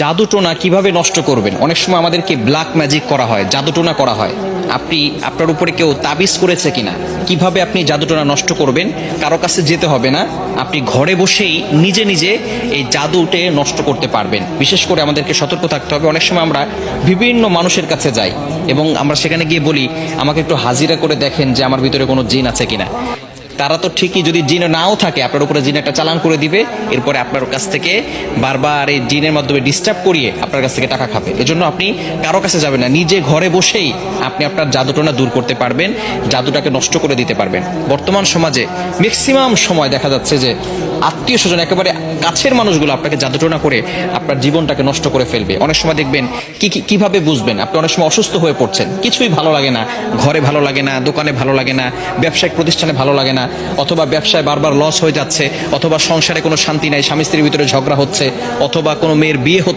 জাদুটোনা কিভাবে নষ্ট করবেন? অনেক সময় আমাদেরকে ব্ল্যাক ম্যাজিক করা হয়, জাদুটোনা করা হয়। আপনি আপনার উপরে কেউ তাবিজ করেছে কিনা, কিভাবে আপনি জাদুটোনা নষ্ট করবেন? কারো কাছে যেতে হবে না, আপনি ঘরে বসেই নিজে নিজে এই জাদুটে নষ্ট করতে পারবেন। বিশেষ করে আমাদেরকে সতর্ক থাকতে হবে। অনেক সময় আমরা বিভিন্ন মানুষের কাছে যাই এবং আমরা সেখানে গিয়ে বলি, আমাকে একটু হাজিরা করে দেখেন যে আমার ভিতরে কোনো জিন আছে কিনা। তারা তো ঠিকই, যদি জিন নাও থাকে আপনার উপরে জিন একটা চালান করে দিবে, এরপরে আপনার কাছ থেকে বারবার এই জিনের মাধ্যমে ডিস্টার্ব করিয়ে আপনার কাছ থেকে টাকা খাবে। এজন্য আপনি কারো কাছে যাবেন না, নিজে ঘরে বসেই আপনি আপনার জাদুটোনা দূর করতে পারবেন, জাদুটাকে নষ্ট করে দিতে পারবেন। বর্তমান সমাজে ম্যাক্সিমাম সময় দেখা যাচ্ছে যে আত্মীয় স্বজন, একেবারে কাছের মানুষগুলো আপনাকে জাদুটোনা করে আপনার জীবনটাকে নষ্ট করে ফেলবে। অনেক সময় দেখবেন কিভাবে বুঝবেন? আপনি অনেক সময় অসুস্থ হয়ে পড়ছেন, কিছুই ভালো লাগে না, ঘরে ভালো লাগে না, দোকানে ভালো লাগে না, ব্যবসায়িক প্রতিষ্ঠানে ভালো লাগে না, অথবা ব্যবসায় বারবার লস হয়ে যাচ্ছে, অথবা সংসারে কোনো শান্তি নাই, স্বামী স্ত্রীর ভিতরে ঝগড়া হচ্ছে, অথবা কোনো মেয়ের বিয়ে হচ্ছে